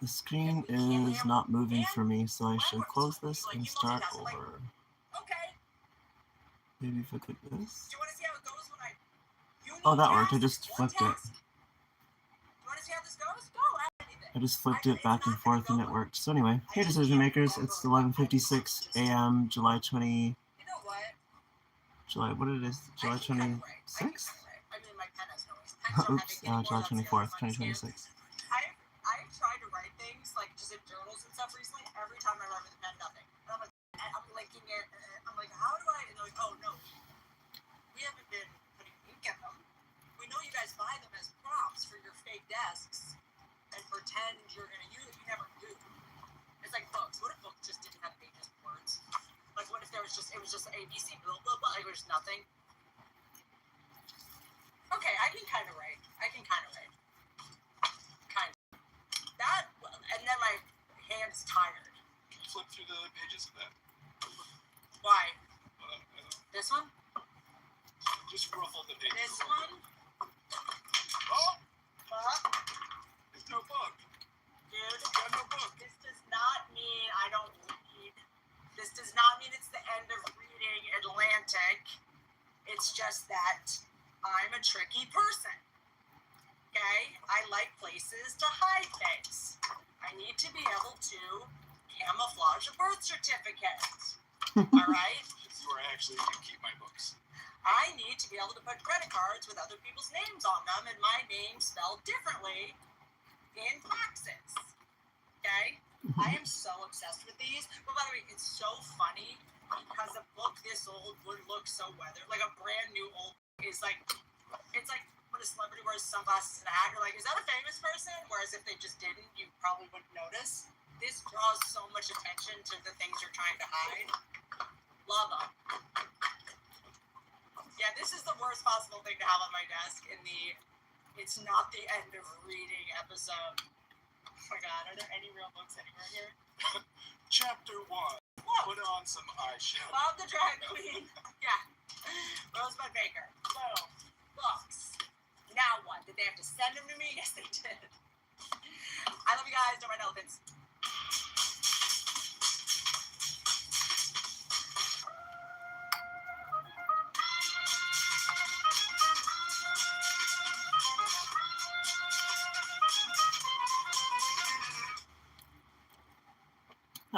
The screen is not moving for me, so I should close this and start over. Maybe if I click this. Oh, that worked. I just flipped it. I just flipped it back and forth and it worked. So anyway, hey decision makers, it's 11:56 a.m. July 20. July, what it is? July 26th? Oops, July 24th, 2026.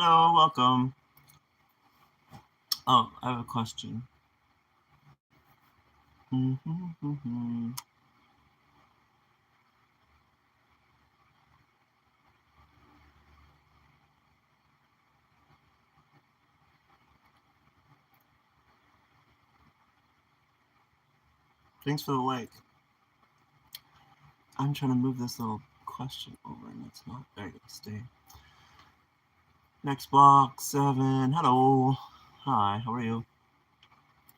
Hello, welcome. Oh, I have a question. Thanks for the like. I'm trying to move this little question over and it's not. There you go, stay. Next block, 7. Hello. Hi, how are you?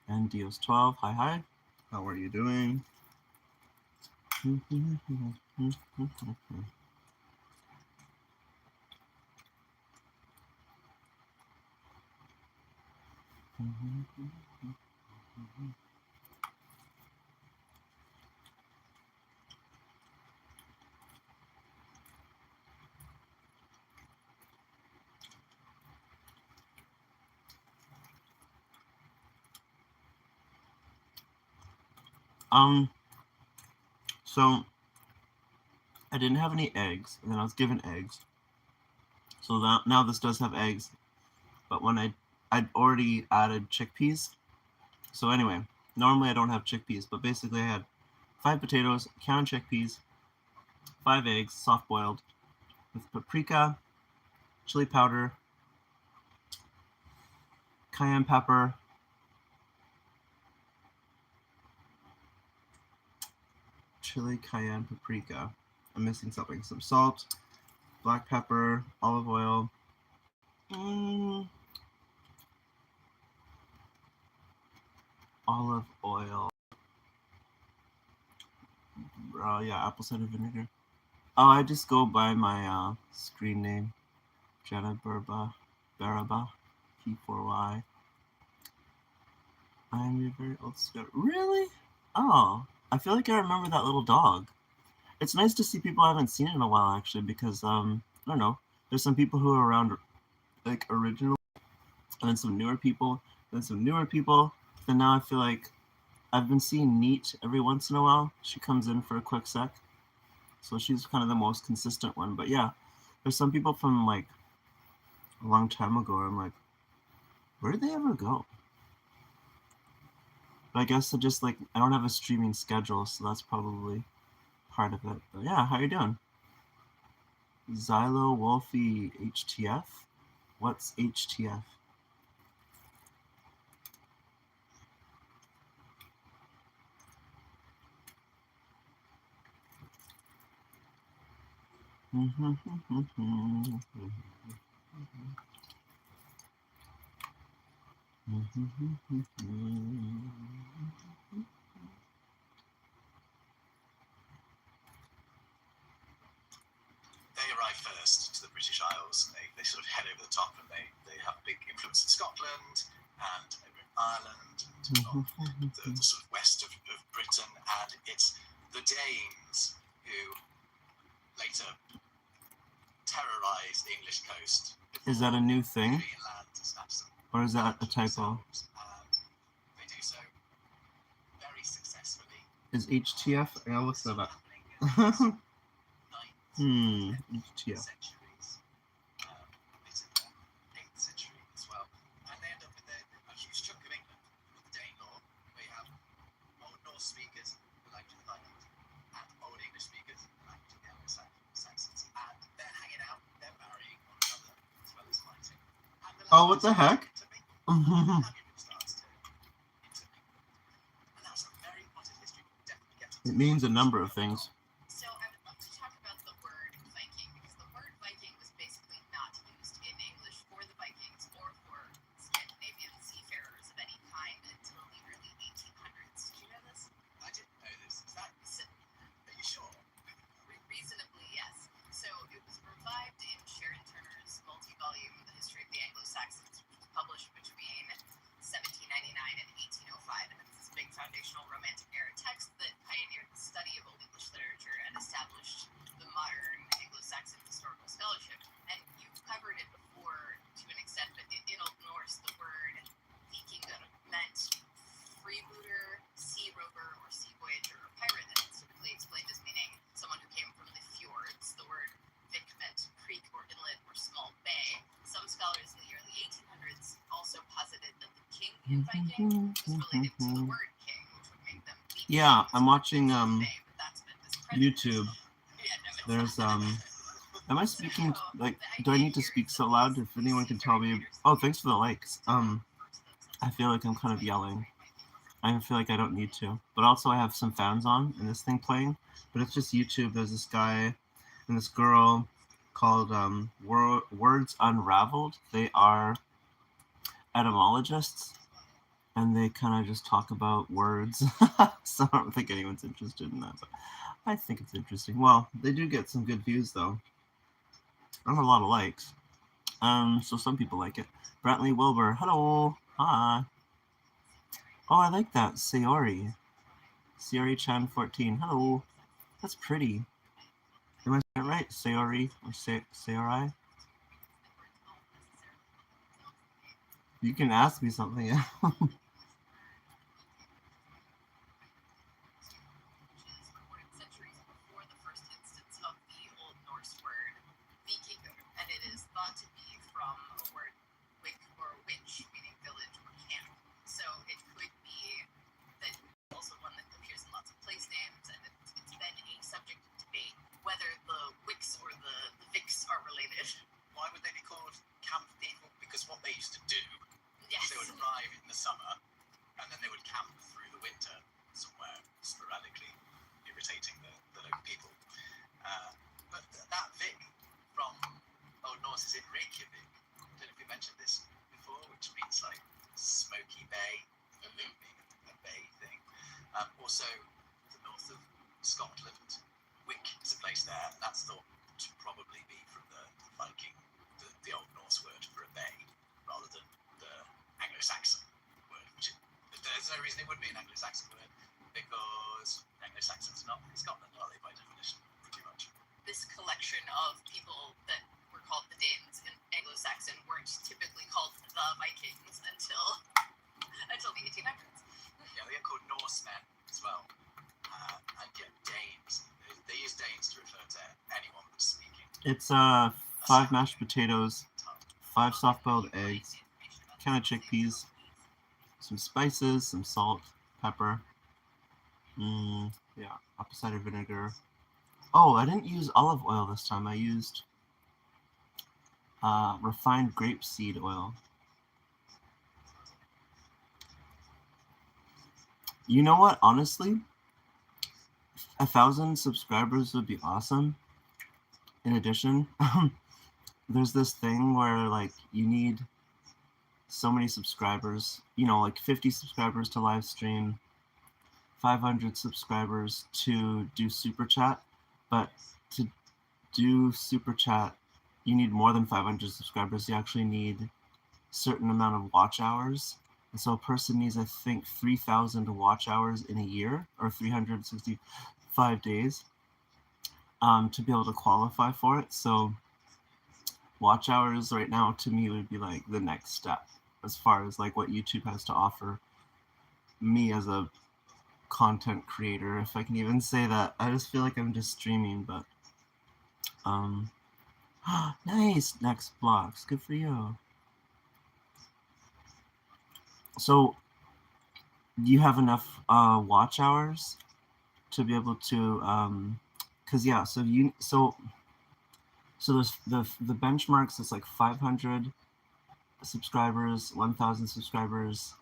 And Dios12, hi, hi. How are you doing? So I didn't have any eggs, and then I was given eggs. So now this does have eggs, but when I'd already added chickpeas. So anyway, normally I don't have chickpeas, but basically I had 5 potatoes, canned chickpeas, 5 eggs, soft boiled, with paprika, chili powder, cayenne pepper, chili, cayenne, paprika. I'm missing something. Some salt, black pepper, olive oil. Olive oil. Yeah, apple cider vinegar. Oh, I just go by my screen name, Jenna Baraba, P4Y. I'm your very old scout. Really? Oh, I feel like I remember that little dog. It's nice to see people I haven't seen in a while, actually, because I don't know. There's some people who are around like original, and then some newer people, then some newer people. And now I feel like I've been seeing Neat every once in a while. She comes in for a quick sec, so she's kind of the most consistent one. But yeah, there's some people from like a long time ago. I'm like, where did they ever go? But I guess I just like I don't have a streaming schedule, so that's probably part of it. But yeah, how you doing? Xylo Wolfie HTF? What's HTF? They arrive first to the British Isles, and they sort of head over the top, and they have a big influence in Scotland and over in Ireland and the sort of west of Britain, and it's the Danes who later terrorise the English coast. Is that a new thing? Inland to snatch them Or is that a typo? and they do so very successfully. Is HTF? I'll look that up. HTF. Centuries, bit of the 8th century as well, and they end up with a huge chunk of England with the Danelaw, where you have Old Norse speakers, the language of the Vikings, and Old English speakers, the language of the Anglo-Saxons, and they're hanging out, they're marrying one another as well as fighting. Oh, what the heck? It means a number of things. So I would love to talk about the word Viking, because the word Viking was basically not used in English for the Vikings or for Scandinavian seafarers of any kind until the early 1800s. Did you know this? I didn't know this. Is that, are you sure? Reasonably, yes. So it was revived in Sharon Turner's multi-volume The History of the Anglo-Saxons, which was published between 1799 and 1805, and it's this big foundational Romantic era text that pioneered the study of Old English literature and established the modern Anglo-Saxon historical scholarship. And you've covered it before to an extent, but in Old Norse, the word vikingur meant freebooter, sea rover, or sea voyager, or pirate, and it's typically explained as meaning someone who came from the fjords. The word vik meant creek or inlet or small bay. Some scholars in the early 1800s also posited that the king in Viking was related to the word king, which would make them Yeah, I'm watching YouTube. There's am I speaking like do I need to speak so loud if anyone can tell me? Oh, thanks for the likes. I feel like I'm kind of yelling. I feel like I don't need to. But also I have some fans on and this thing playing, but it's just YouTube. There's this guy and this girl called Words Unraveled. They are etymologists and they kind of just talk about words. So I don't think anyone's interested in that, but I think it's interesting. Well, they do get some good views though. And a lot of likes. So some people like it. Brantley Wilbur, hello. Hi. Oh, I like that. Sayori. Sayori Chan 14. Hello. That's pretty. Am I saying it right? Sayori or Sayori? You can ask me something. centuries before the first instance of the Old Norse word vikingur, and it is thought to be from a word wick or witch, meaning village or camp. So it could be that also one that appears in lots of place names, and it's been a subject of debate whether the wicks or the viks are related. Why would they be called camp people? Because what they used to do, Yes. they would arrive in the summer, and then they would camp through the winter somewhere sporadically, irritating the local people. But that Vik from Old Norse is in Reykjavik. I don't know if we mentioned this before, which means like smoky bay, being a bay thing. Also, the north of Scotland, Wick is a place there, and that's thought to probably be from the Viking, the Old Norse word for a bay, rather than the Anglo-Saxon word, which there's no reason it would be an Anglo-Saxon word, because Anglo-Saxons are not in Scotland, are they, by definition, pretty much? This collection of people that It's 5 mashed potatoes, 5 soft-boiled eggs, can of chickpeas, some spices, some salt, pepper. Yeah, apple cider vinegar. Oh, I didn't use olive oil this time. I used refined grapeseed oil. You know what? Honestly, 1,000 subscribers would be awesome. In addition, there's this thing where like you need so many subscribers. You know, like 50 subscribers to live stream, 500 subscribers to do super chat. But to do super chat, you need more than 500 subscribers. You actually need a certain amount of watch hours. And so a person needs, I think, 3,000 watch hours in a year or 365 days to be able to qualify for it. So watch hours right now to me would be like the next step as far as like what YouTube has to offer me as a content creator, if I can even say that. I just feel like I'm just streaming, but nice, next blocks, good for you. So do you have enough watch hours to be able to because yeah, so there's the benchmarks. It's like 500 subscribers, 1,000 subscribers,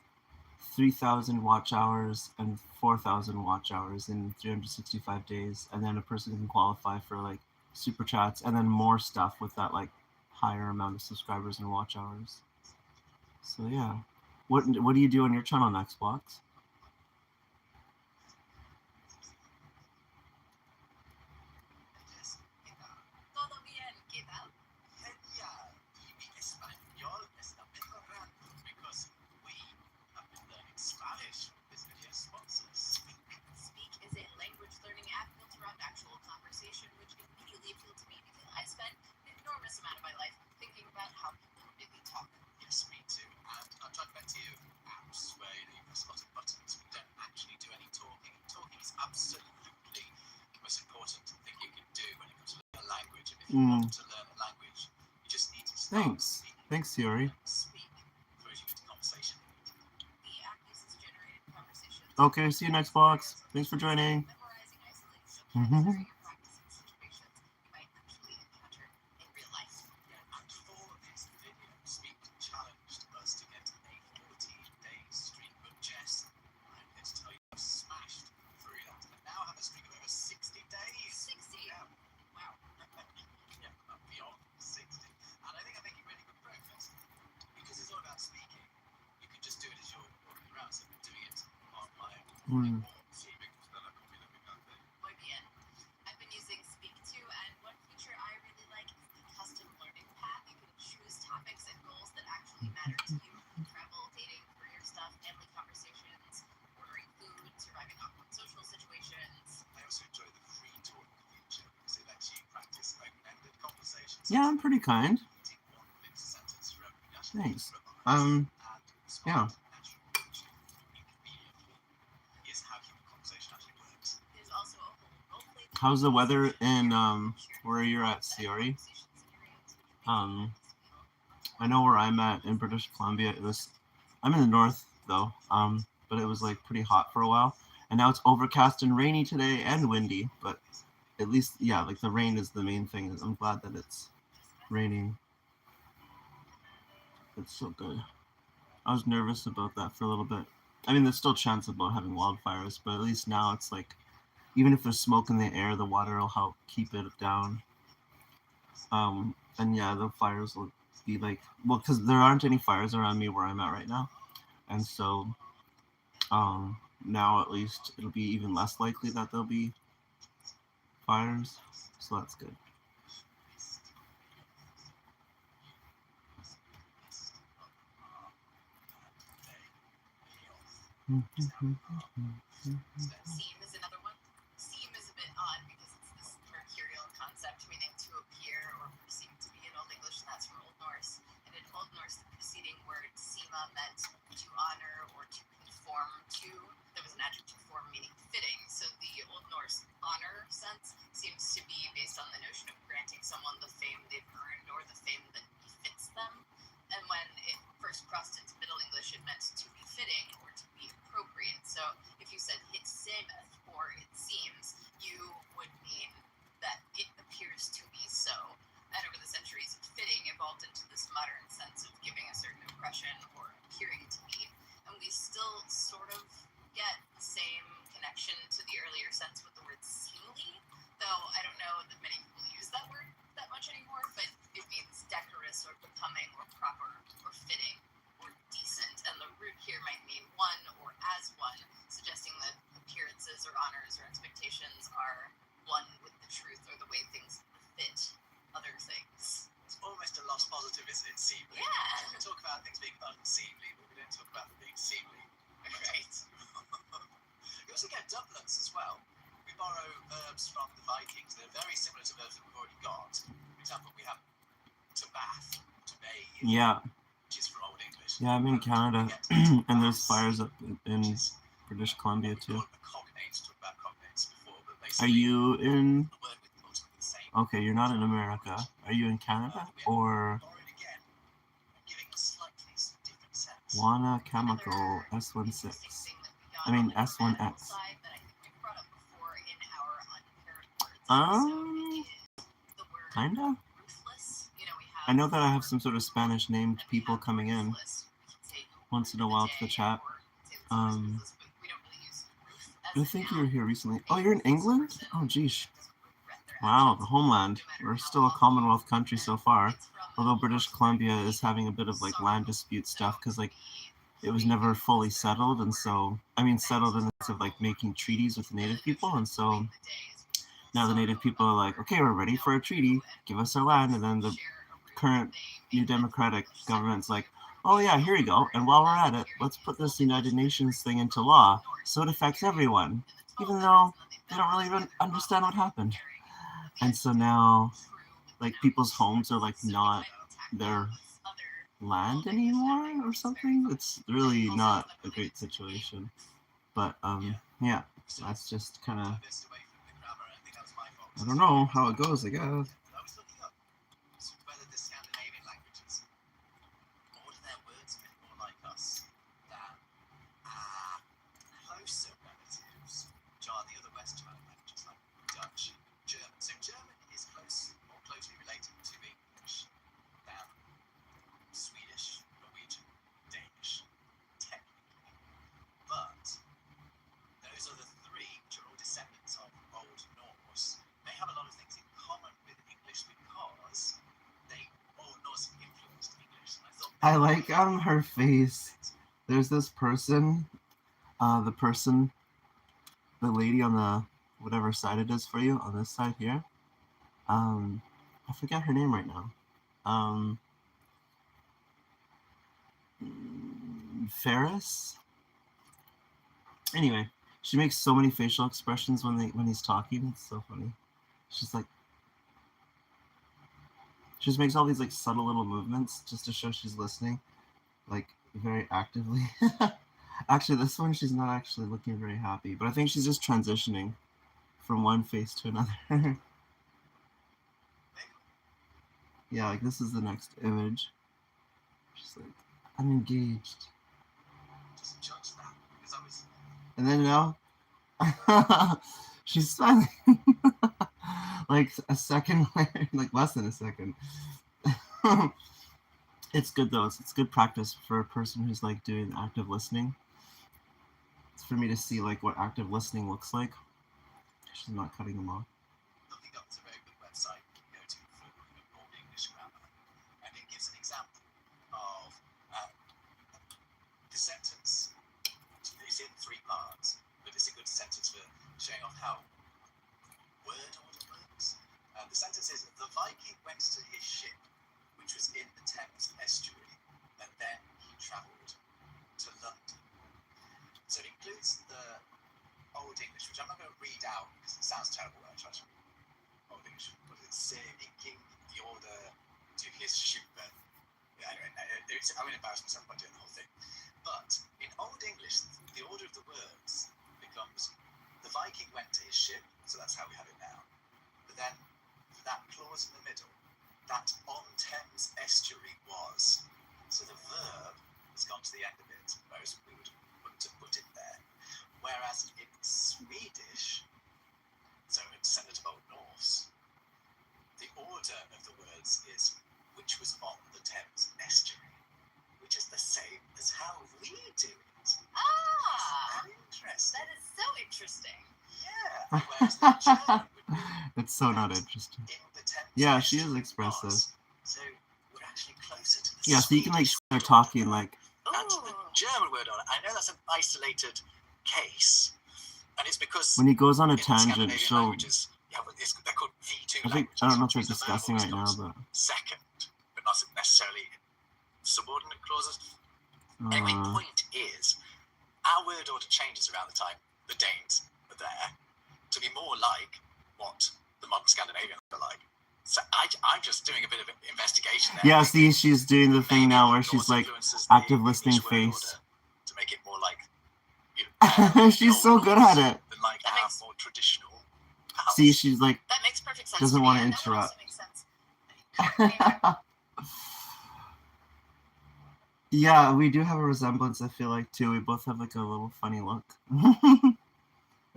3,000 watch hours, and 4,000 watch hours in 365 days, and then a person can qualify for like super chats and then more stuff with that like higher amount of subscribers and watch hours. So yeah, what do you do on your channel, Nextbox? Todo bien, ¿qué tal? Genial. Y mi español está mejorando because we have been learning Spanish with this video sponsors. Speak is a language learning app built around actual conversation, which immediately appealed to me because I spent an enormous amount of my life thinking about how people really talk. Yes, me too. And I've tried plenty of apps where you press a lot of buttons but don't actually do any talking. Talking is absolutely the most important thing you can do when it comes to learning a language. And if you want to learn a language, you just need to start Thanks. speaking. Thanks, Siri. Speak throws you into conversation. The app uses generated conversations. Okay, see you next box. Thanks for joining. Memorizing isolated subjects or you're practicing situations you might actually encounter in real life. And for this video, Speak challenged us to get a 14-day streak. But Jess, I'm here to tell you I've smashed through that. And now have a streak of over 60 days. 60. Yeah. Wow. Yeah, beyond 60. And I think I'm making really good progress. Because it's all about speaking. You can just do it as you're walking around. So I'm doing it on my own. Muy bien. I've been using Speak too, and one feature I really like is the custom learning path. You can choose topics and goals that actually matter to you. Travel, dating, career stuff, family conversations, ordering food, surviving awkward social situations. I also enjoy the free talk feature because it lets you practice open-ended conversations. Yeah, I'm pretty kind. Thanks. Yeah. There's also a whole role-play. How's the weather in where you're at, Siri? I know where I'm at in British Columbia. I'm in the north though, but it was like pretty hot for a while, and now it's overcast and rainy today and windy. But at least, yeah, like the rain is the main thing. I'm glad that it's raining. It's so good. I was nervous about that for a little bit. I mean, there's still chance about having wildfires, but at least now it's like, even if there's smoke in the air, the water will help keep it down. And yeah, the fires will be like, well, because there aren't any fires around me where I'm at right now, and so now at least it'll be even less likely that there'll be fires, so that's good. Seem is another one. Seem is a bit odd because it's this mercurial concept meaning to appear or seem to be in Old English, and that's from Old Norse. And in Old Norse, the preceding word sema meant to honor or to conform to. There was an adjective form meaning fitting, so the Old Norse honor sense seemed used to be based on the notion of granting someone the fame they've earned or the fame that befits them. And when it first crossed into Middle English, it meant to be fitting or to be appropriate. So if you said it seemeth or it seems, you would mean that it appears to be so. And over the centuries, fitting evolved into this modern sense of giving a certain impression or appearing to be. And we still sort of get the same connection to the earlier sense with the word seemly, though I don't know that many people use that word that much anymore, but it means decorous or becoming or proper or fitting or decent, and the root here might mean one or as one, suggesting that appearances or honors or expectations are one with the truth or the way things fit other things. It's almost a lost positive, isn't it? Seemly. Yeah. We talk about things being unseemly, but we don't talk about them being seemly. Right. You also get doublets as well. We borrow verbs from the Vikings that are very similar to verbs that we've already got. For example, we have to bath, to bathe, Yeah, which is from Old English. yeah, I'm in We Canada, get to and there's bath, fires up in which is British Columbia we too. called a cognate, talked about cognates before, but Are basically you in? the word with ultimately the same. Okay, you're not in America. Are you in Canada or Borrowed again, giving a slightly different sense. Wana Chemical Another S16? interesting thing that we got I mean, on the grammatical S1X. side that I think we've brought up before in our unpaired words Um, episode is the word Kinda. ruthless. You know, we I have know that I have some sort of Spanish named and we people have coming in ruthless. We can say once in a the while to the day, chat. or we can say that someone's Um, ruthless, but we don't really use ruth as I a think you noun. were here recently. Oh, A you're in ruthless England? person Oh, geesh. doesn't regret their Wow, actions, the homeland. no matter We're how still a awful Commonwealth country and so far. it's from Although the British Norse Columbia word is having a bit of like land sorrow. dispute So stuff because like the it was fate never of fully this settled, and word so I mean settled in the meant sense of like sorrow or making treaties with the the native people, notion and of so knowing the day is now the native sorrow people are about like, word. okay, we're ready No for a treaty. and Give us our land, and then the share a root. current They New make that Democratic English government's like, sentence oh yeah, here you go. And while we're at it, let's put this United Nations thing into law so it affects everyone, even though they don't really even understand what happened. And so now, like, people's homes are like not their land anymore or something. It's really not a great situation. But yeah, that's just kind of, This away from the grammar. I think that was my fault. I don't know how it goes, I guess. I was looking up whether the Scandinavian languages order their words a bit more like us than closer relatives, which are the other Western languages like Dutch, German. So German is more closely related to English than Swedish, Norwegian, Danish, technically. But those other three, which are all descendants of Old Norse, they have a lot of things in common with English because they Old Norse influenced English. And I thought I like on her face, there's this person, the lady on the whatever side it is for you, on this side here. I forget her name right now. Ferris. Anyway, she makes so many facial expressions when he's talking. It's so funny. She's like, she just makes all these like subtle little movements just to show she's listening, like very actively. Actually, this one she's not actually looking very happy, but I think she's just transitioning from one face to another. Yeah, like this is the next image. She's like, I'm engaged. just judge that because I was And then now, she's smiling. Like a second later, like less than a second. It's good though. It's good practice for a person who's like doing active listening. It's for me to see like what active listening looks like. She's not cutting them off. looking up. It's a very good website you can go to for Old English grammar, and it gives an example of the sentence. It's in 3 parts, but it's a good sentence for showing off how word order works. The sentence is: the Viking went to his ship, which was in the Thames estuary, and then he travelled to London. So it includes the Old English, which I'm not going to read out because it sounds terrible when I try to read Old English. But it's Viking the order to his ship. Yeah, anyway, I'm going to embarrass myself by doing the whole thing. But in Old English, the order of the words becomes: the Viking went to his ship, so that's how we have it now. The then that clause in the middle, that on Thames estuary was. So the verb has gone to the end of it, whereas we wouldn't have put it there. Whereas in Swedish, so in descendant of Old Norse, the order of the words is which was on the Thames estuary, which is the same as how we do it. Ah, Isn't that interesting? that is so interesting. Yeah. Whereas the German would be It's so not interesting. in the Thames Yeah, she is estuary expressive. was. So we're actually closer to the Yeah, so you can like Swedish start word talking order like, and to the Ooh. German word order. I know that's an isolated case, and it's because when he goes on a in the tangent, Scandinavian so languages, they're called V2 I think languages. I don't know if they're so the verb discussing always right now, comes but second, but not necessarily in subordinate clauses. Anyway, point is, our word order changes around the time the Danes are there to be more like what the modern Scandinavians are like. So I'm just doing a bit of investigation there. yeah. See, she's doing the thing Maybe now where Norse she's like influences active the listening English word face. order to make it more like, you know, She's Old so good Norse at it. than like That our makes- more traditional. See, she's like, That makes perfect sense. Doesn't to wanna me, and that would also interrupt. make sense. yeah, we do have a resemblance. I feel like too. We both have like a little funny look.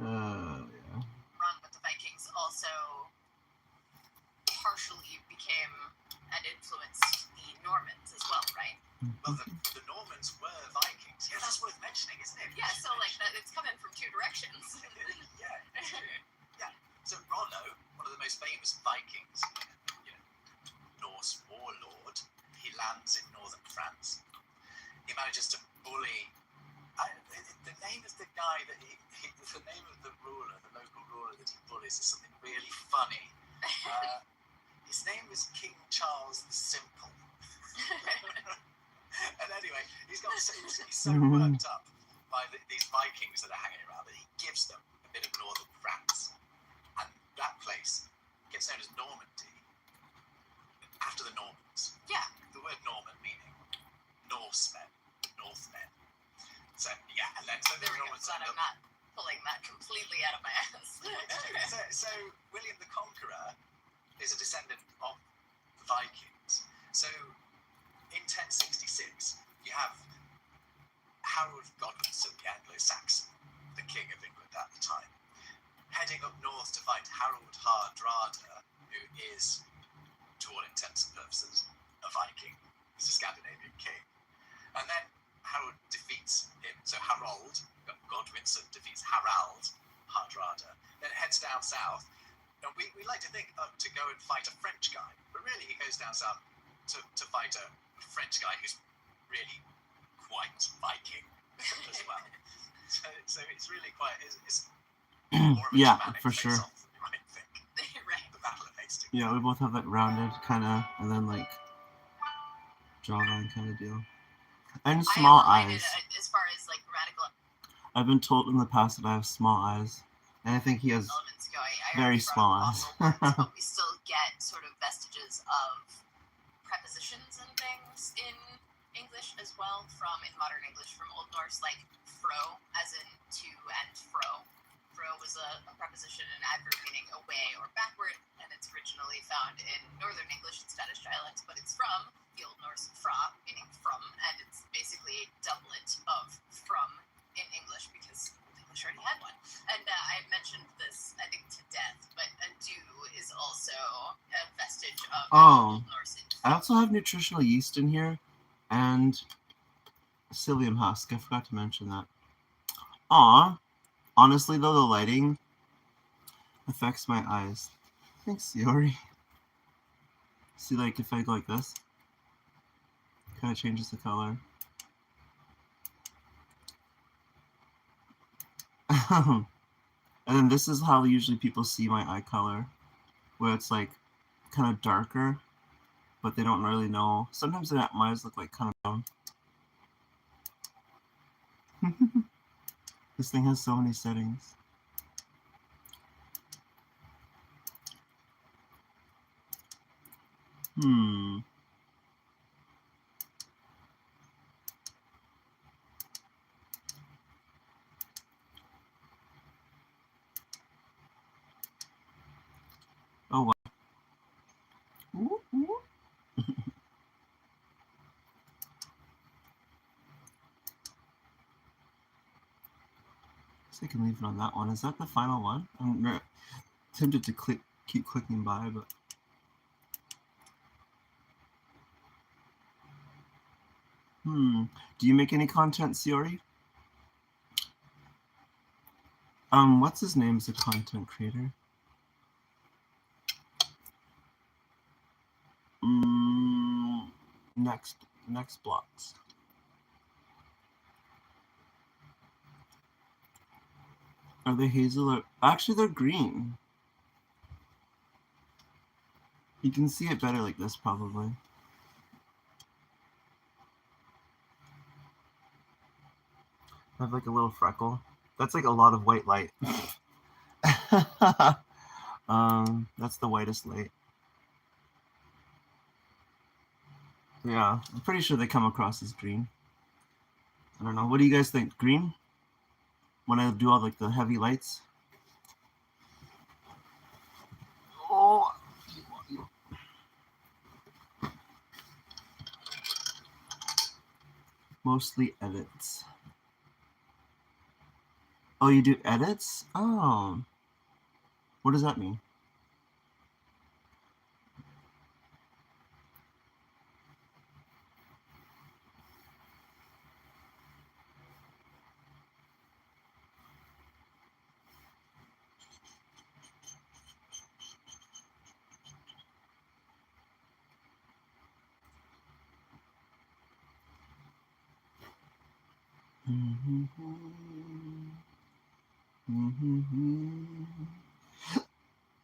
Yeah. Wrong, but the Vikings also partially became and influenced the Normans as well, right? Well, the Normans were Vikings. Yeah, that's worth mentioning, isn't it? Yeah, so like that, it's coming from two directions. Yeah, it's true. Yeah. So Rollo, one of the most famous Vikings, you know, Norse warlord, he lands in northern France. He manages to bully. The name of the guy that the name of the ruler, the local ruler that he bullies, is something really funny. His name was King Charles the Simple. And anyway, he's so worked up by these Vikings that are hanging around that he gives them a bit of northern France, and that place gets known as Normandy after the Normans. Yeah. The word Norman meaning Norsemen, Northmen. So yeah, and then so the There we go. Normans. Glad I'm not pulling that completely out of my ass. So William the Conqueror is a descendant of the Vikings. So in 1066, you have Harold Godwinson, the Anglo-Saxon, the King of England at the time, heading up north to fight Harold Hardrada, who is, to all intents and purposes, a Viking. He's a Scandinavian king. And then Harold defeats him. So Harold Godwinson defeats Harald Hardrada, then heads down south. And we like to think to go and fight a French guy, but really he goes down south to fight a French guy who's really quite Viking as well. So it's really quite it's more of a Yeah, Germanic for sure. face-off than you might think. Right. The Battle of Hastings. Yeah, we both have that rounded kind of, and then like jawline kind of deal, and small I am eyes. related as far as like radical I've been told in the past that I have small eyes, and I think he has elements go. I very already brought small up eyes. awful words, but we still get sort of vestiges of prepositions and things in English as well in modern English from Old Norse, like fro, as in to and fro. Fro was a preposition, an adverb meaning away or backward, and it's originally found in Northern English and Scottish dialects, but it's from the Old Norse fra, meaning from, and it's basically a doublet of from in English because Old English already had one. And I mentioned this, I think, to death, but ado is also a vestige of Old Norse. I also have nutritional yeast in here, and psyllium husk. I forgot to mention that. Honestly though, the lighting affects my eyes. Thanks, Yori. See, like if I go like this, kind of changes the color. And then this is how usually people see my eye color, where it's like kind of darker, but they don't really know. Sometimes my eyes look like kind of brown. This thing has so many settings. Oh can leave it on that one. Is that the final one? I'm tempted to keep clicking by, but do you make any content, Siori? What's his name as a content creator? Next blocks. Are they hazel or actually they're green? You can see it better like this probably. I have like a little freckle. That's like a lot of white light. That's the whitest light. Yeah, I'm pretty sure they come across as green. I don't know. What do you guys think? Green? When I do all like the heavy lights? Oh. Mostly edits. Oh, you do edits? Oh. What does that mean?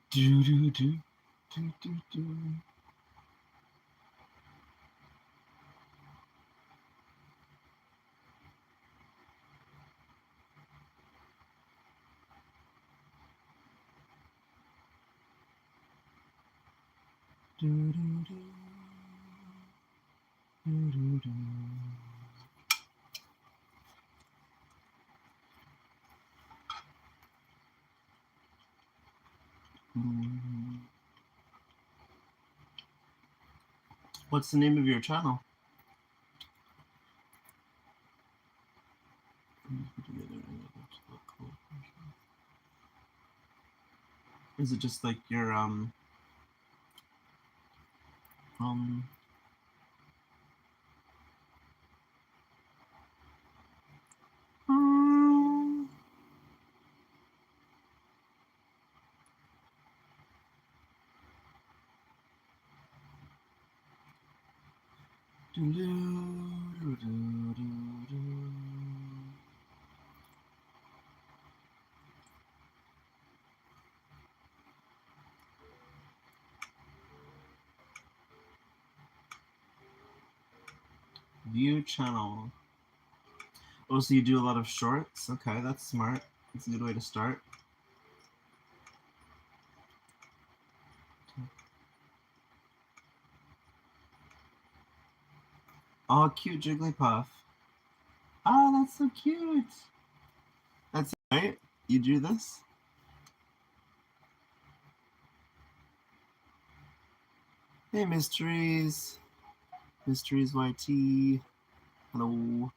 Do do do do do do. Do do do do do do. What's the name of your channel? Is it just like your view channel? Oh, so you do a lot of shorts? Okay, that's smart. That's a good way to start. Oh, cute Jigglypuff. Oh, that's so cute. That's right. You do this? Hey, Mysteries. Mysteries YT. Hello.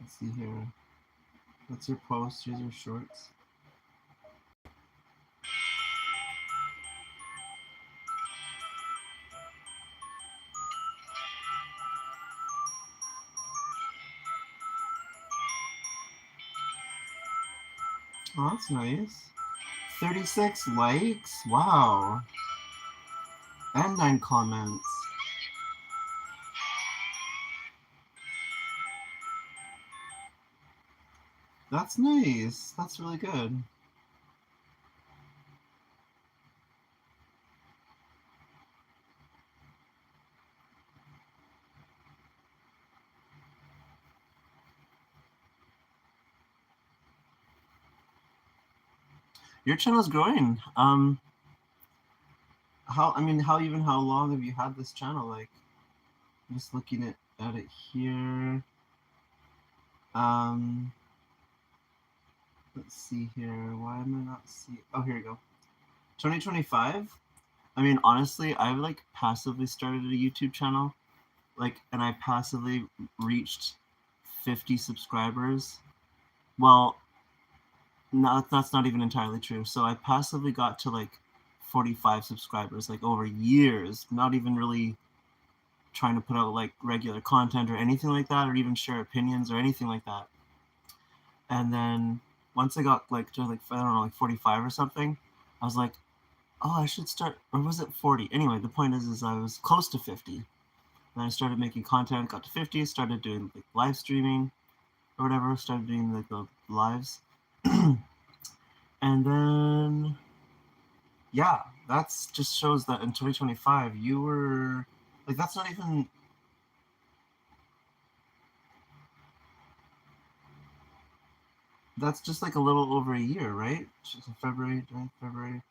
Let's see here. What's your post? Here's your shorts. Oh, that's nice. 36 likes? Wow. And 9 comments. That's nice. That's really good. Your channel's growing. How long have you had this channel? Like, I'm just looking at it here. Let's see here. Why am I not seeing? Oh, here we go. 2025. I mean, honestly, I like passively started a YouTube channel, like, and I passively reached 50 subscribers. Well, no, that's not even entirely true. So I passively got to like 45 subscribers, like over years, not even really trying to put out like regular content or anything like that, or even share opinions or anything like that. And then once I got like to like, I don't know, like 45 or something, I was like, oh, I should start, or was it 40? Anyway, the point is I was close to 50. And I started making content, got to 50, started doing like live streaming or whatever, started doing like the lives. And then, yeah, that's just shows that in 2025, you were, like, that's not even, that's just like a little over a year, right? Just February, February,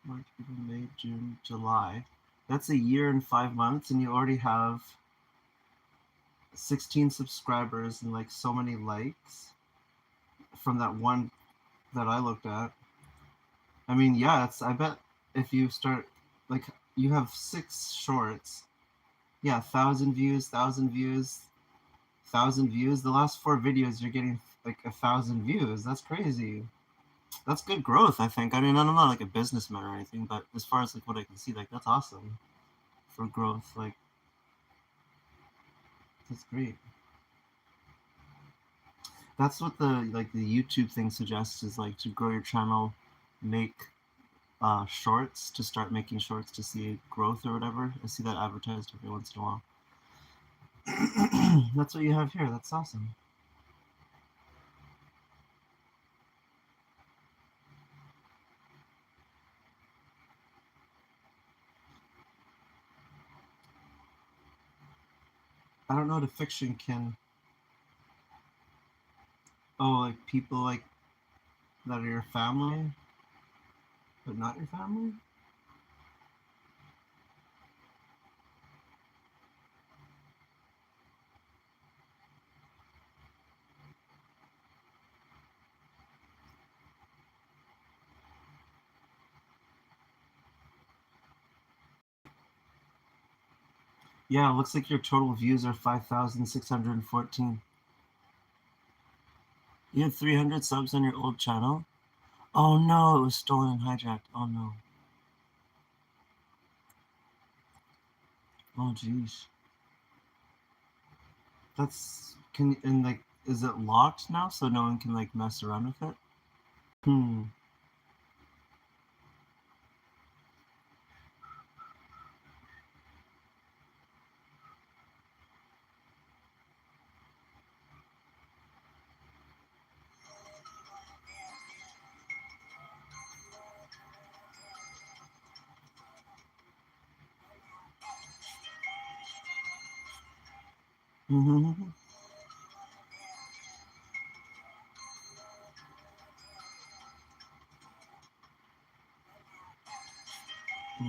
March, April, May, June, July. That's a year and 5 months, and you already have 16 subscribers and like so many likes from that one that I looked at. I mean, yeah, it's, I bet if you start, like, you have 6 shorts, yeah, 1,000 views, 1,000 views, 1,000 views. The last 4 videos, you're getting like 1,000 views. That's crazy. That's good growth, I think. I mean, I'm not like a businessman or anything, but as far as like what I can see, like that's awesome for growth. Like, that's great. That's what the like the YouTube thing suggests, is like to grow your channel, make shorts, to start making shorts to see growth or whatever. I see that advertised every once in a while. That's what you have here. That's awesome. I don't know what a fiction can. Oh, like people like that are your family, but not your family. Yeah, it looks like your total views are 5,614. You had 300 subs on your old channel? Oh no, it was stolen and hijacked. Oh no. Oh jeez. That's, can, and like, is it locked now so no one can like mess around with it? Hmm.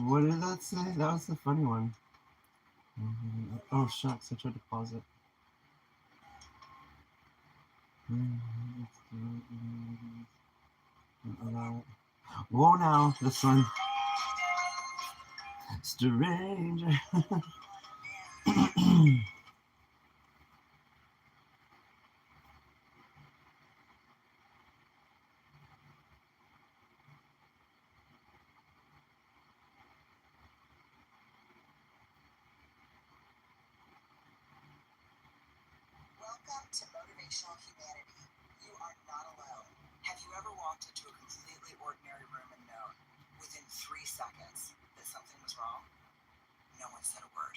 What did that say? That was the funny one. Oh shucks, I tried to pause it. Whoa now, this one. Stranger. Welcome to Motivational Humanity. You are not alone. Have you ever walked into a completely ordinary room and known, within 3 seconds, that something was wrong? No one said a word.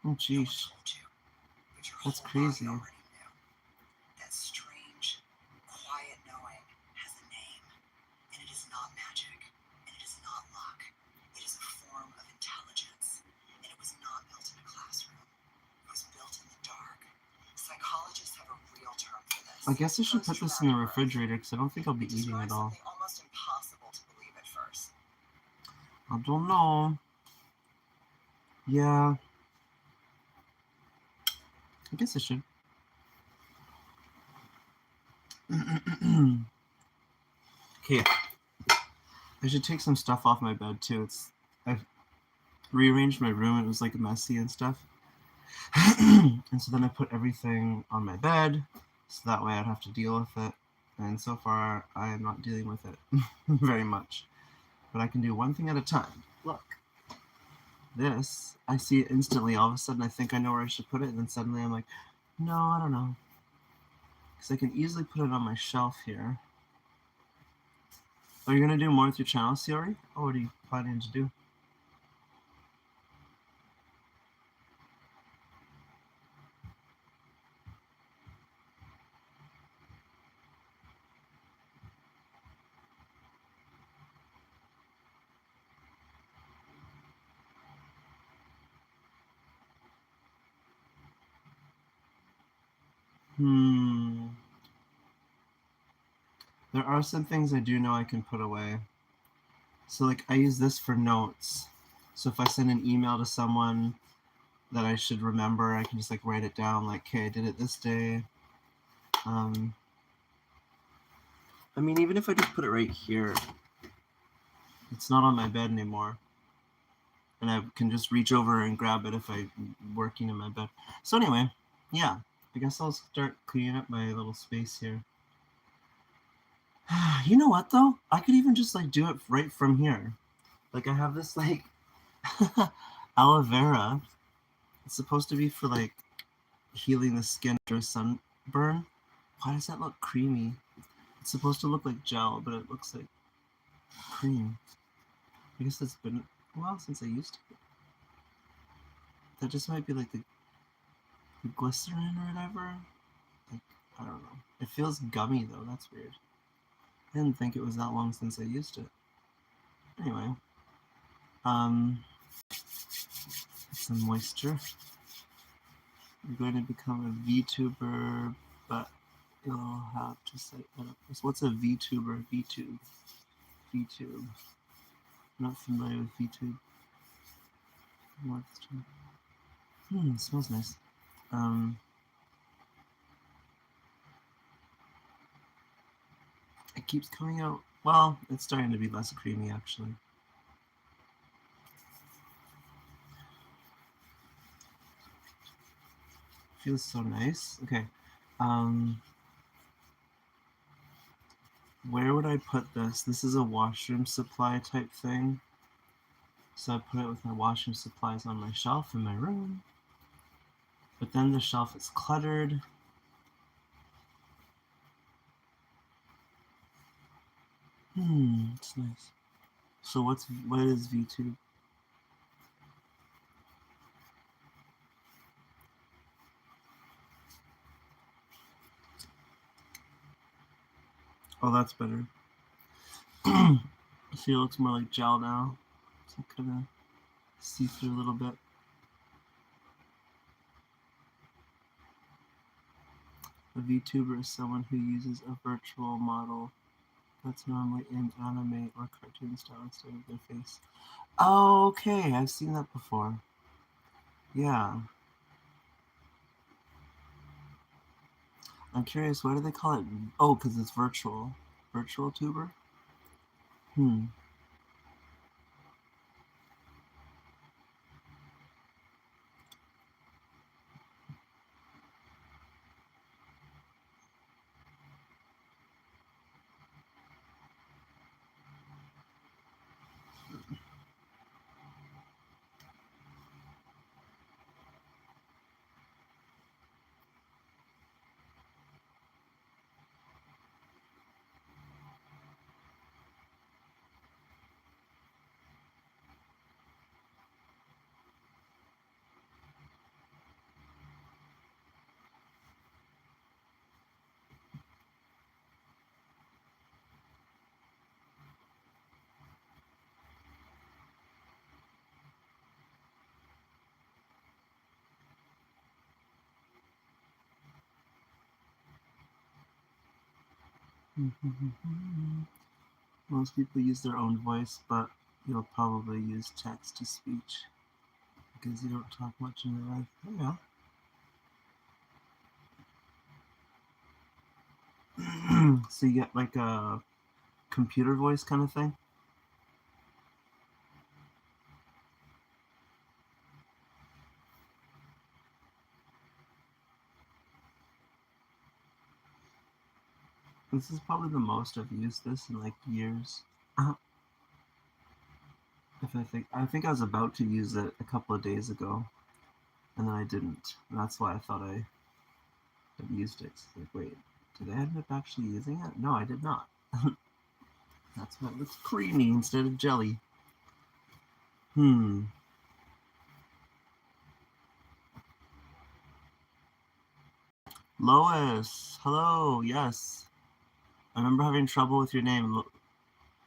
Oh No one jeez. told you. But your That's whole crazy. body already knew. That strange, quiet knowing has a name. And it is not magic. And it is not luck. It is a form of intelligence. And it was not built in a classroom. It was built in the dark. Psychologists have a real term for this. I guess I should put this in the refrigerator because I don't think I'll be It eating it describes all. something almost impossible to believe at first. I don't know. Yeah. I guess I should. Okay. I should take some stuff off my bed too. I've rearranged my room. It was like messy and stuff. And so then I put everything on my bed, so that way I'd have to deal with it. And so far, I am not dealing with it very much. But I can do one thing at a time. Look. This, I see it instantly. All of a sudden, I think I know where I should put it, and then suddenly I'm like, no, I don't know. Because I can easily put it on my shelf here. Are you going to do more with your channel, Siori? Oh, what are you planning to do? There are some things I do know I can put away. So, like, I use this for notes. So if I send an email to someone that I should remember, I can just, like, write it down, like, okay, I did it this day. I mean, even if I just put it right here, it's not on my bed anymore. And I can just reach over and grab it if I'm working in my bed. So anyway, yeah, I guess I'll start cleaning up my little space here. You know what, though? I could even just, like, do it right from here. Like, I have this, like, aloe vera. It's supposed to be for, like, healing the skin after a sunburn. Why does that look creamy? It's supposed to look like gel, but it looks like cream. I guess it's been a while since I used it. That just might be like the glycerin or whatever. Like, I don't know. It feels gummy though. That's weird. I didn't think it was that long since I used it. Anyway, some moisture. You're going to become a VTuber, but you'll have to set that up. What's a VTuber? VTube. VTube. I'm not familiar with VTube. It smells nice. It keeps coming out. Well, it's starting to be less creamy actually. Feels so nice. Okay. Where would I put this? This is a washroom supply type thing. So I put it with my washroom supplies on my shelf in my room. But then the shelf is cluttered. It's nice. So what is VTube? Oh, that's better. See, it looks more like gel now. So kind of see through a little bit. A VTuber is someone who uses a virtual model that's normally in anime or cartoon style instead of their face. Oh, okay, I've seen that before. Yeah. I'm curious, why do they call it? Oh, because it's virtual. Virtual tuber? Most people use their own voice, but you'll probably use text to speech because you don't talk much in your life. Oh, yeah. So you get like a computer voice kind of thing? This is probably the most I've used this in like years. If I think I was about to use it a couple of days ago, and then I didn't. And that's why I thought I had used it. Like, wait, did I end up actually using it? No, I did not. That's why it looks creamy instead of jelly. Lois, hello, yes. I remember having trouble with your name.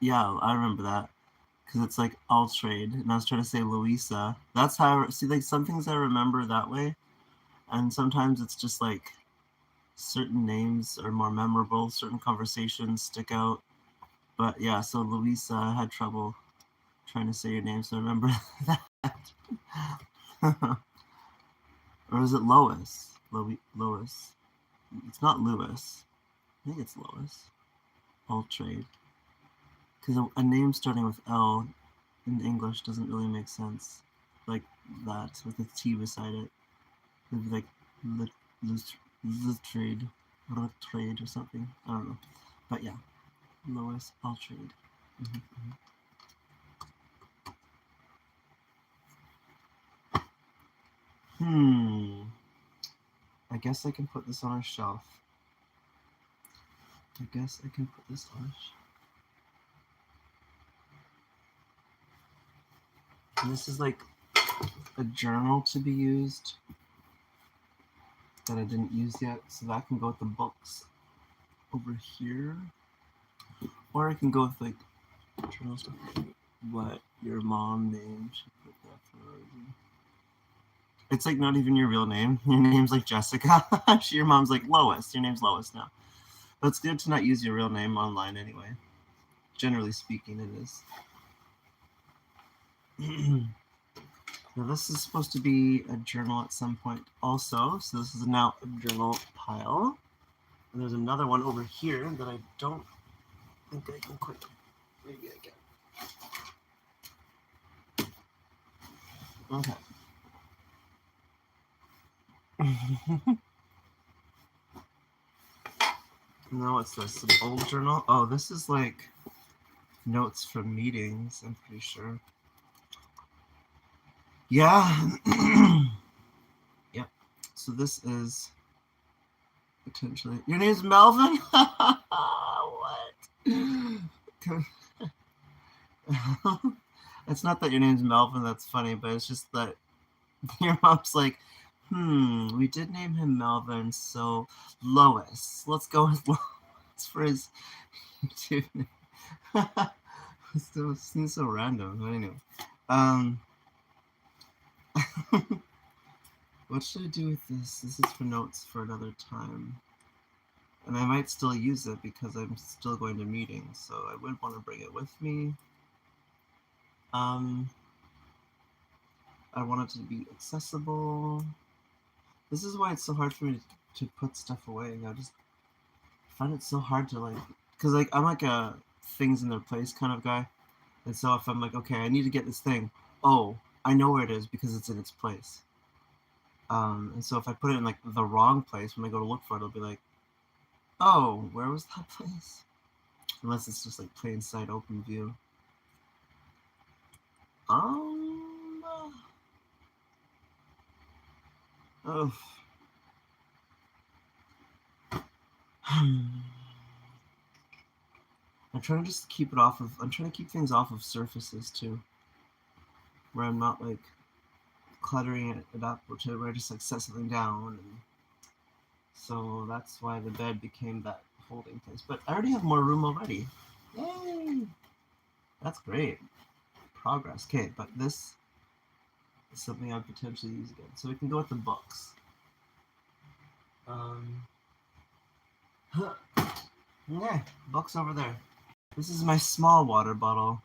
Yeah, I remember that. Because it's like Altrade, and I was trying to say Louisa. That's how, see, like some things I remember that way, and sometimes it's just like certain names are more memorable, certain conversations stick out. But yeah, so Louisa, I had trouble trying to say your name, so I remember that. Or is it Lois? Lois. It's not Lewis. I think it's Lois. Altrade. Because a name starting with L in English doesn't really make sense. Like that, with a T beside it. It'd be like Litrade or something. I don't know. But yeah. Lois Altrade. I guess I can put this on a shelf. And this is like a journal to be used that I didn't use yet, so that can go with the books over here. Or I can go with like journal stuff. What your mom named. Put that for a reason. It's like not even your real name. Your name's like Jessica. Your mom's like Lois. Your name's Lois now. But it's good to not use your real name online anyway. Generally speaking, it is. Now this is supposed to be a journal at some point also. So this is now a journal pile. And there's another one over here that I don't think I can quite. Maybe I can. Okay. Now what's this? An old journal? Oh, this is like notes from meetings, I'm pretty sure. Yeah. Yep. So this is potentially. Your name's Melvin? What? It's not that your name's Melvin, that's funny, but it's just that your mom's like, we did name him Melvin, so Lois. Let's go with Lois for his YouTube name. It seems so random, but anyway. What should I do with this? This is for notes for another time. And I might still use it because I'm still going to meetings, so I would want to bring it with me. I want it to be accessible. This is why it's so hard for me to put stuff away. I just find it so hard to like, because like I'm like a things in their place kind of guy. And so if I'm like, okay, I need to get this thing. Oh, I know where it is because it's in its place. And so if I put it in like the wrong place, when I go to look for it, it'll be like, oh, where was that place? Unless it's just like plain sight open view. Oh. I'm trying to just keep it off of. I'm trying to keep things off of surfaces too, where I'm not like cluttering it up, or where I just like set something down. And so that's why the bed became that holding place. But I already have more room already. Yay! That's great. Progress. Okay, but this is something I'd potentially use again. So we can go with the books. Yeah, books over there. This is my small water bottle.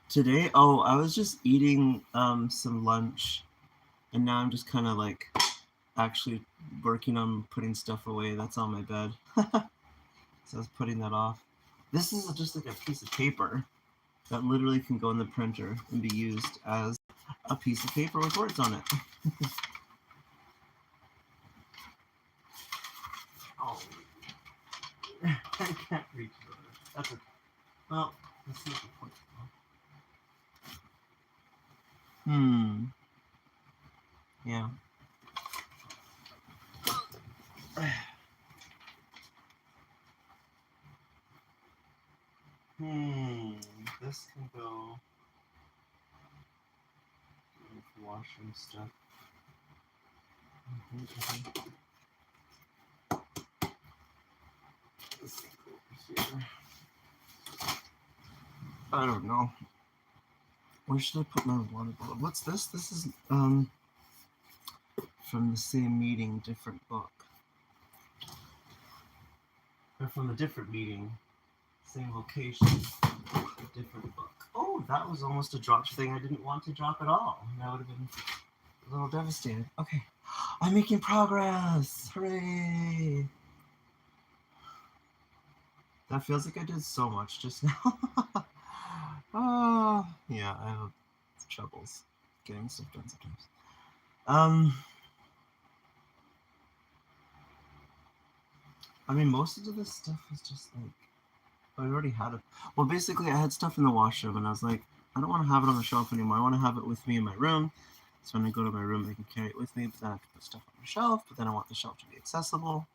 Today, oh, I was just eating some lunch, and now I'm just kind of like actually working on putting stuff away. That's on my bed. So I was putting that off. This is just like a piece of paper that literally can go in the printer and be used as a piece of paper with words on it. I can't reach it. That's okay. Well, let's see what the point. Yeah. This can go with washing stuff. This can go over here. I don't know. Where should I put my water bottle? What's this? This is from the same meeting, different book. Or from a different meeting, same location, different book. Oh, that was almost a drop thing I didn't want to drop at all. That would have been a little devastated. Okay, I'm making progress! Hooray! That feels like I did so much just now. Yeah, I have troubles getting stuff done sometimes. I mean, most of this stuff is just like, I already had it. Well, basically, I had stuff in the washroom, and I was like, I don't want to have it on the shelf anymore. I want to have it with me in my room. So when I go to my room, I can carry it with me, but then I have to put stuff on the shelf, but then I want the shelf to be accessible.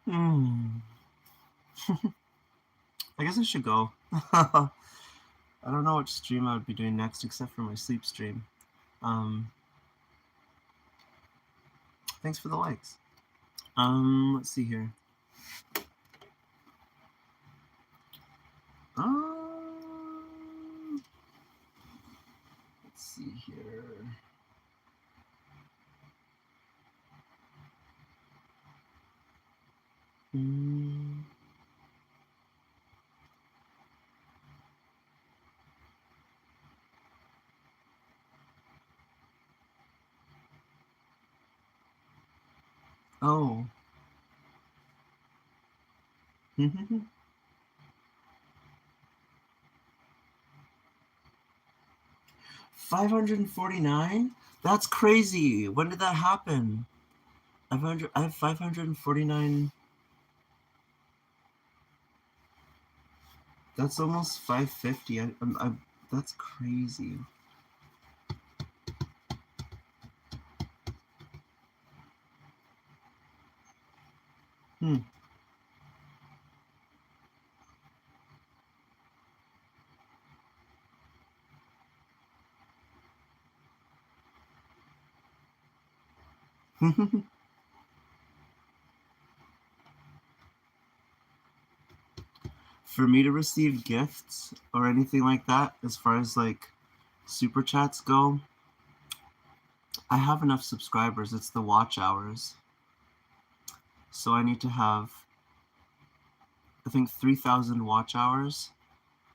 I guess I should go. I don't know which stream I would be doing next, except for my sleep stream. Thanks for the likes. Let's see here. Let's see here. Oh. 549? That's crazy. When did that happen? I have 549. That's almost 550. That's crazy. For me to receive gifts or anything like that, as far as like super chats go, I have enough subscribers. It's the watch hours. So I need to have, I think, 3,000 watch hours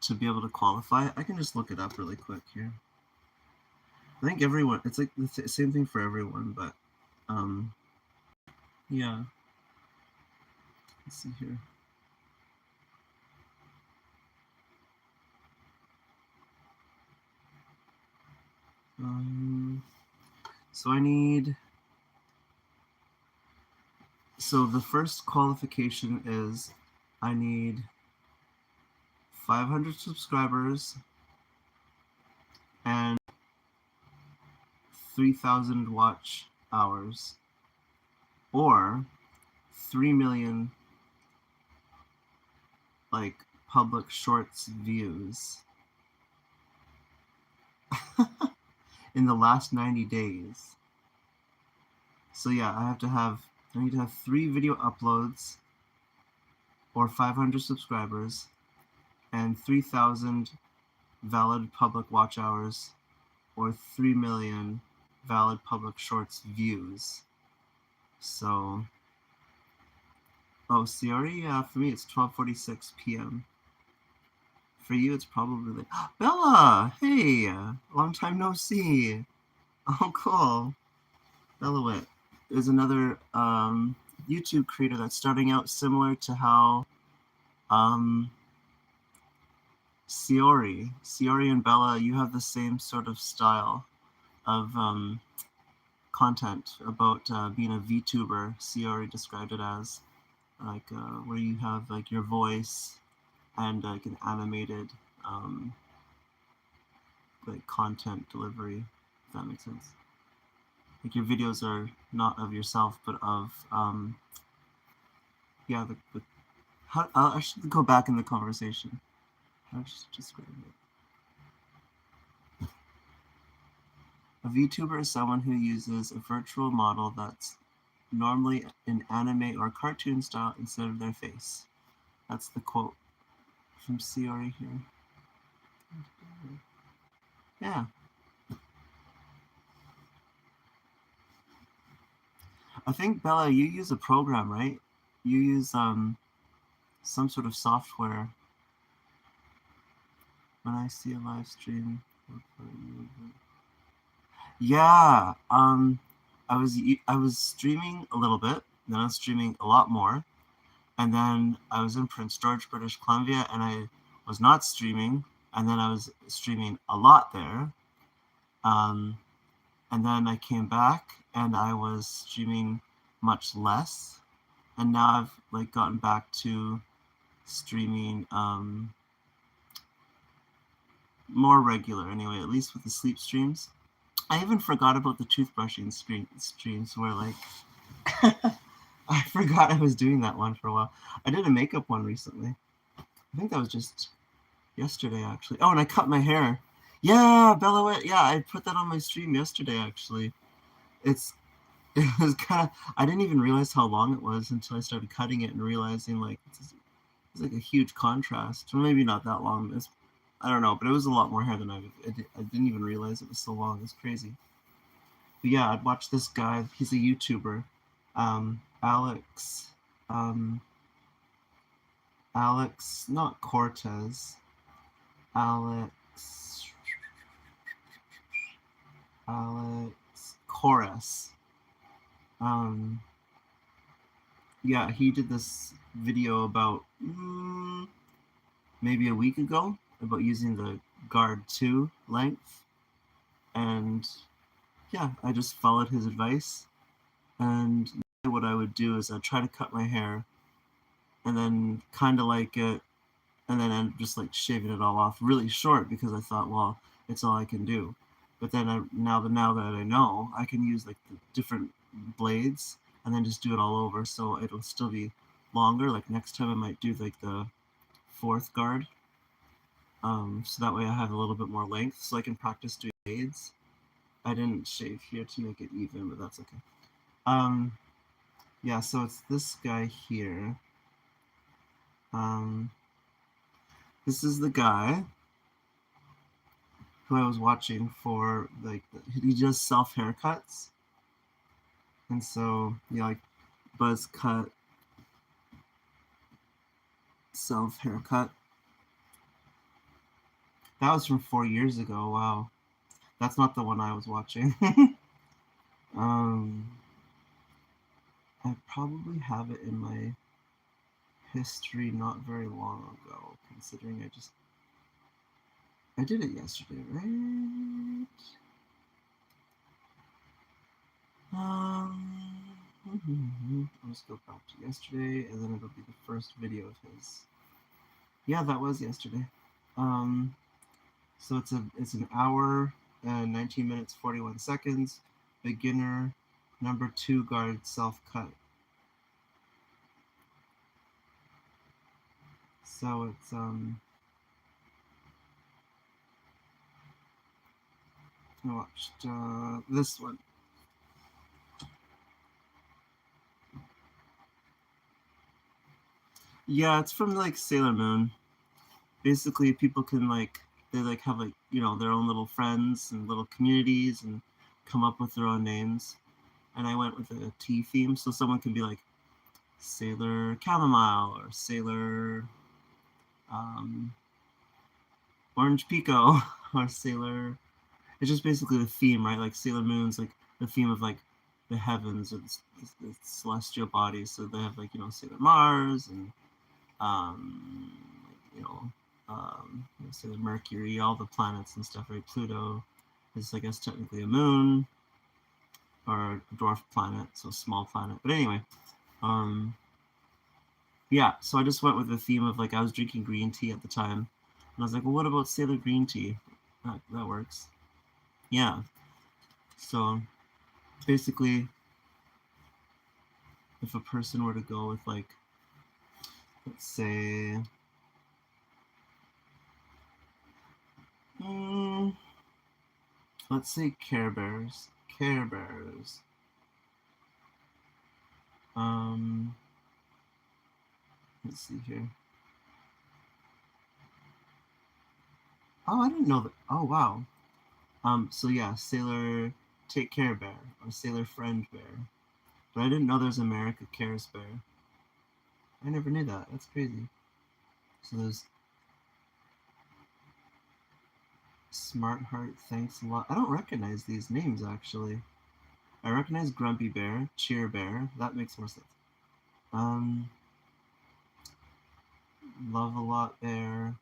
to be able to qualify. I can just look it up really quick here. I think everyone, it's like the same thing for everyone, but yeah. Let's see here. So I need, so the first qualification is I need 500 subscribers and 3,000 watch hours, or 3 million like public shorts views in the last 90 days. So yeah, I need to have 3 video uploads or 500 subscribers and 3,000 valid public watch hours or 3 million valid public shorts views. So, oh, Siori, yeah, for me it's 12:46 p.m. For you, it's probably like, Bella, hey, long time no see. Oh, cool. Bellawit is another YouTube creator that's starting out similar to how Siori and Bella, you have the same sort of style of content about being a VTuber. Siori described it as. like where you have like your voice and like an animated like content delivery, if that makes sense. Like your videos are not of yourself, but of yeah. How I should go back in the conversation. How should I describe it? A VTuber is someone who uses a virtual model that's normally in anime or cartoon style instead of their face. That's the quote from Siori here. Yeah. I think Bella, you use a program, right? You use some sort of software. When I see a live stream, yeah. I was streaming a little bit, then I was streaming a lot more, and then I was in Prince George, British Columbia, and I was not streaming, and then I was streaming a lot there, and then I came back and I was streaming much less, and now I've like gotten back to streaming more regular anyway, at least with the sleep streams. I even forgot about the toothbrushing streams where like I forgot I was doing that one for a while. I did a makeup one recently. I think that was just yesterday actually. Oh, and I cut my hair. Yeah, Bella, yeah, I put that on my stream yesterday actually. It was kind of, I didn't even realize how long it was until I started cutting it and realizing like it's like a huge contrast. Or maybe not that long. I don't know, but it was a lot more hair than I didn't even realize it was so long. It's crazy. But yeah, I'd watch this guy. He's a YouTuber, Alex, Alex, not Cortez, Alex Chorus. Yeah, he did this video about maybe a week ago about using the Guard 2 length, and yeah, I just followed his advice. And what I would do is I'd try to cut my hair and then kind of like it, and then I'm just like shaving it all off really short because I thought, well, it's all I can do. But then now that I know, I can use like the different blades and then just do it all over, so it'll still be longer. Like next time I might do like the 4th guard, so that way I have a little bit more length, so I can practice doing blades. I didn't shave here to make it even, but that's okay. Yeah, so it's this guy here. This is the guy who I was watching for, like, he does self haircuts. And so, yeah, like buzz cut, self haircut. That was from 4 years ago. Wow. That's not the one I was watching. I probably have it in my history not very long ago, considering I did it yesterday, right? Let's go back to yesterday, and then it'll be the first video of his. Yeah, that was yesterday. So it's an hour and 19 minutes 41 seconds. Beginner, number 2 guard self cut. So it's I watched this one. Yeah, it's from like Sailor Moon. Basically, people can like they like have like their own little friends and little communities and come up with their own names. And I went with a tea theme, so someone can be like Sailor Chamomile or Sailor Orange Pico or Sailor. It's just basically the theme, right? Like Sailor Moon's like the theme of like the heavens or the celestial bodies. So they have like Sailor Mars and Sailor Mercury, all the planets and stuff, right? Pluto is, I guess, technically a moon or a dwarf planet, so small planet. But anyway, Yeah, so I just went with the theme of like I was drinking green tea at the time, and I was like, well, what about Sailor Green Tea? That works. Yeah. So basically, if a person were to go with like, let's say, let's say Care Bears. Care Bears. Let's see here. Oh, I didn't know that. Oh, wow. So yeah, Sailor Take Care Bear or Sailor Friend Bear. But I didn't know there's America Cares Bear. I never knew that. That's crazy. So there's Smart Heart, Thanks a Lot. I don't recognize these names actually. I recognize Grumpy Bear, Cheer Bear. That makes more sense. Love a Lot Bear.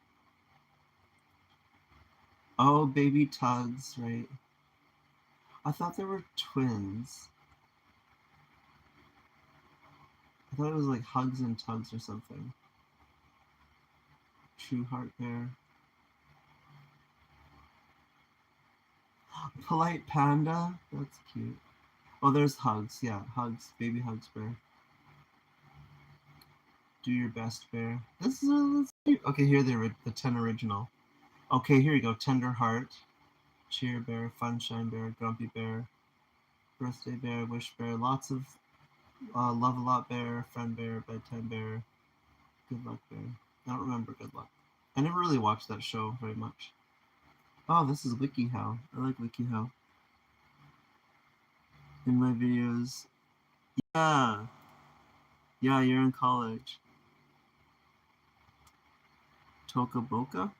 Oh, Baby Tugs, right? I thought they were twins. I thought it was like Hugs and Tugs or something. True Heart Bear. Polite Panda. That's cute. Oh, there's Hugs. Yeah, Hugs. Baby Hugs Bear. Do Your Best Bear. This is cute. Okay, here the 10 original. Okay, here you go. Tender Heart. Cheer Bear. Funshine Bear. Grumpy Bear. Birthday Bear. Wish Bear. Lots of Love a Lot Bear. Friend Bear. Bedtime Bear. Good Luck Bear. I don't remember Good Luck. I never really watched that show very much. Oh, this is WikiHow. I like WikiHow. In my videos. Yeah. Yeah, you're in college. Toca Boca?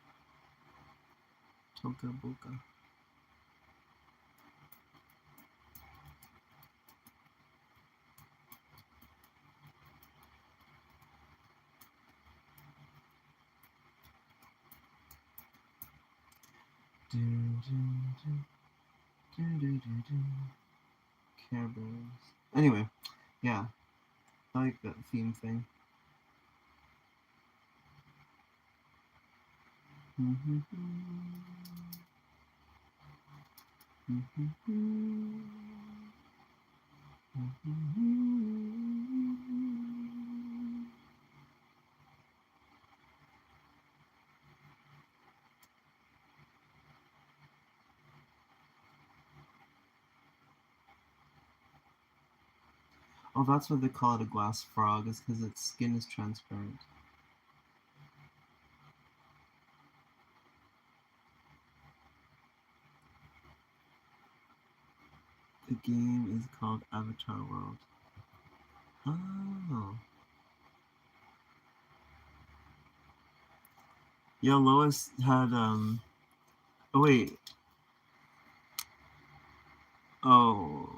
Toca Boca. Care Bears. Anyway, yeah. I like that theme thing. Oh, that's why they call it a glass frog, is because its skin is transparent. The game is called Avatar World. Oh. Yeah, Lois had, oh wait. Oh,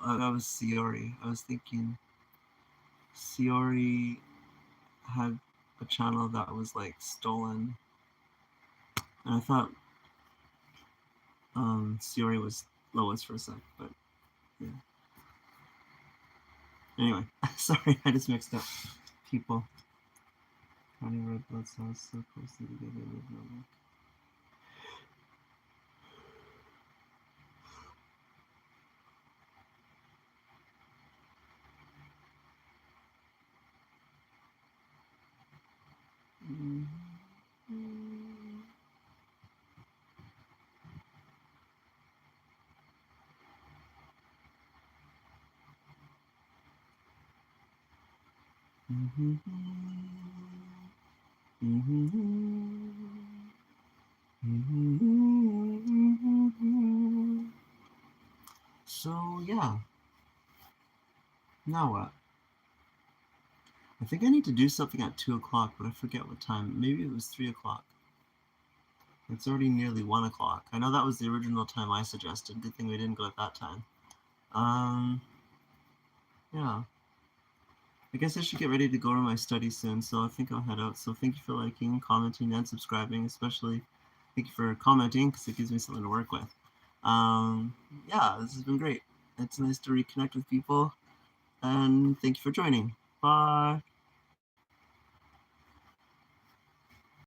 that was Siori. I was thinking Siori had a channel that was like stolen. And I thought Siori was Lois for a sec, but yeah. Anyway, sorry, I just mixed up people. County red blood cells so closely together with no luck. So yeah, now what? I think I need to do something at 2 o'clock, but I forget what time. Maybe it was 3 o'clock. It's already nearly 1 o'clock. I know that was the original time I suggested. Good thing we didn't go at that time. Yeah. I guess I should get ready to go to my study soon, so I think I'll head out. So thank you for liking, commenting, and subscribing, especially thank you for commenting because it gives me something to work with. Yeah, this has been great. It's nice to reconnect with people, and thank you for joining. Bye.